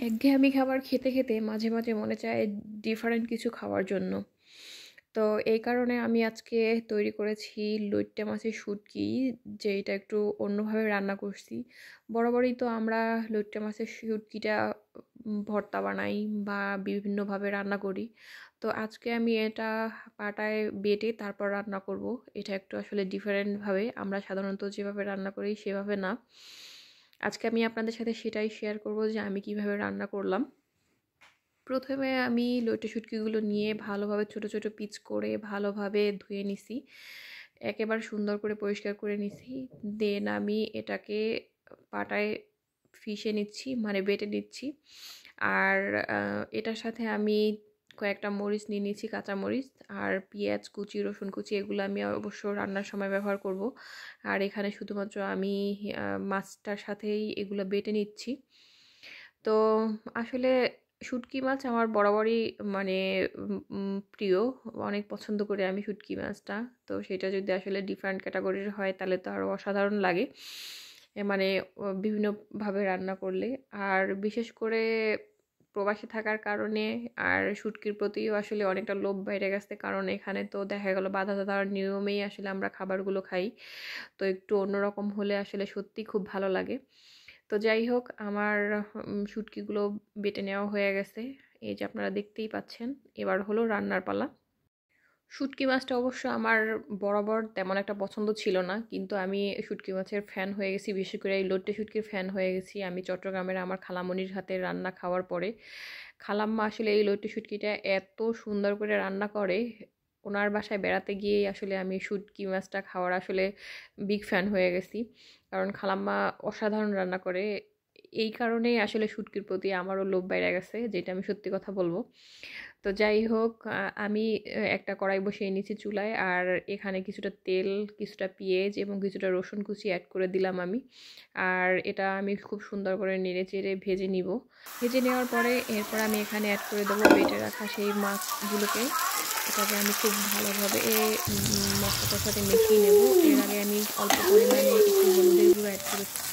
একঘেয়েমি খাবার খেতে খেতে মাঝে মাঝে মনে চায় ডিফারেন্ট কিছু খাওয়ার জন্য। তো এই কারণে আমি আজকে তৈরি করেছি লইট্টা মাছের শুটকি, যেটা একটু অন্যভাবে রান্না করছি। বরাবরই তো আমরা লইট্টা মাছের শুটকিটা ভর্তা বানাই বা বিভিন্নভাবে রান্না করি। তো আজকে আমি এটা পাটায় বেটে তারপর রান্না করব। এটা একটু আসলে ডিফারেন্টভাবে, আমরা সাধারণত যেভাবে রান্না করি সেভাবে না। আজকে আমি আপনাদের সাথে সেটাই শেয়ার করব যে আমি কিভাবে রান্না করলাম। প্রথমে আমি লইট্টা শুটকিগুলো নিয়ে ভালোভাবে ছোট ছোট পিস করে ভালোভাবে ধুয়ে নিছি, একেবারে সুন্দর করে পরিষ্কার করে নিছি। দেন আমি এটাকে পাটায় ফিশে নিচ্ছি, মানে বেটে নিচ্ছি। আর এটার সাথে আমি কয়েকটা মরিচ নিয়ে নিচ্ছি, কাঁচা মরিচ আর পেঁয়াজ কুচি, রসুন কুচি, এগুলো আমি অবশ্য রান্নার সময় ব্যবহার করব। আর এখানে শুধুমাত্র আমি মাছটার সাথেই এগুলো বেটে নিচ্ছি। তো আসলে শুটকি মাছ আমার বরাবরই মানে প্রিয়, অনেক পছন্দ করি আমি শুটকি মাছটা। তো সেটা যদি আসলে ডিফারেন্ট ক্যাটাগরির হয় তাহলে তো আরও অসাধারণ লাগে, মানে বিভিন্নভাবে রান্না করলে। আর বিশেষ করে প্রবাসী থাকার কারণে আর শুটকির প্রতিও আসলে অনেকটা লোভ বাইরে গেছে, কারণ এখানে তো দেখা গেল বাধা দাদার নিয়মেই আসলে আমরা খাবারগুলো খাই। তো একটু অন্যরকম হলে আসলে সত্যি খুব ভালো লাগে। তো যাই হোক, আমার শুটকিগুলো বেটে নেওয়া হয়ে গেছে, এই যে আপনারা দেখতেই পাচ্ছেন। এবার হলো রান্নার পালা। শুটকি মাছটা অবশ্য আমার বরাবর তেমন একটা পছন্দ ছিল না, কিন্তু আমি শুটকি মাছের ফ্যান হয়ে গেছি, বিশেষ করে এই লোট্টে শুটকির ফ্যান হয়ে গেছি আমি চট্টগ্রামের আমার খালামণির হাতে রান্না খাওয়ার পরে। খালাম্মা আসলে এই লোট্টে শুটকিটা এত সুন্দর করে রান্না করে, ওনার বাসায় বেড়াতে গিয়েই আসলে আমি শুটকি মাছটা খাওয়ার আসলে বিগ ফ্যান হয়ে গেছি, কারণ খালাম্মা অসাধারণ রান্না করে। এই কারণেই আসলে শুটকির প্রতি আমারও লোভ বাইরে গেছে, যেটা আমি সত্যি কথা বলবো। তো যাই হোক, আমি একটা কড়াই বসিয়ে নিয়েছি চুলায়, আর এখানে কিছুটা তেল, কিছুটা পেঁয়াজ এবং কিছুটা রসুন কুচি অ্যাড করে দিলাম আমি। আর এটা আমি খুব সুন্দর করে নেড়ে চেড়ে ভেজে নিব। ভেজে নেওয়ার পরে এরপর আমি এখানে অ্যাড করে দেবো বেটে রাখা সেই মাছগুলোকে। এটাকে আমি খুব ভালোভাবে মশলাটার সাথে মিশিয়ে নেব। এর আগে আমি অল্প পরিমাণে একটু হলুদের গুঁড়ো অ্যাড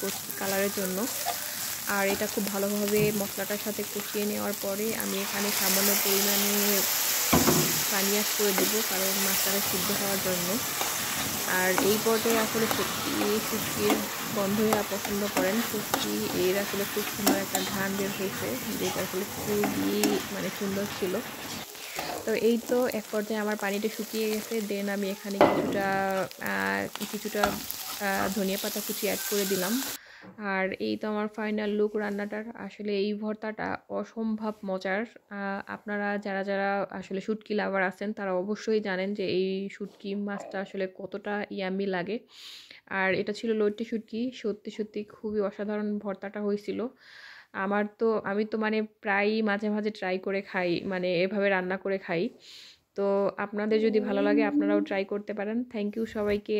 করছি কালারের জন্য। আর এটা খুব ভালোভাবে মশলাটার সাথে কষিয়ে নেওয়ার পরে আমি এখানে সামান্য পরিমাণে পানি অ্যাড করে দেবো, কারণ মাছটাকে সিদ্ধ হওয়ার জন্য। আর এই পর্যায়ে আসলে সত্যি শুটকির গন্ধই পছন্দ করেন, সত্যি এর আসলে খুব সুন্দর একটা ঘ্রাণ বের হয়েছে, যেটা আসলে খুবই মানে সুন্দর ছিল। তো এই তো এক পর্যায়ে আমার পানিটা শুকিয়ে গেছে। দেন আমি এখানে কিছুটা ধনিয়া পাতা কুচি অ্যাড করে দিলাম। আর এই তো আমার ফাইনাল লুক রান্নাটার। আসলে এই ভর্তাটা অসম্ভব মজার। আপনারা যারা যারা আসলে শুটকি লাভার আছেন তারা অবশ্যই জানেন যে এই শুটকি মাছটা আসলে কতটা ইয়াম্মি লাগে। আর এটা ছিল লইট্টা শুটকি, সত্যি সত্যি খুবই অসাধারণ ভর্তাটা হয়েছিল। আমি তো মানে প্রায়ই মাঝে মাঝে ট্রাই করে খাই, মানে এভাবে রান্না করে খাই। তো আপনাদের যদি ভালো লাগে আপনারাও ট্রাই করতে পারেন। থ্যাংক ইউ সবাইকে।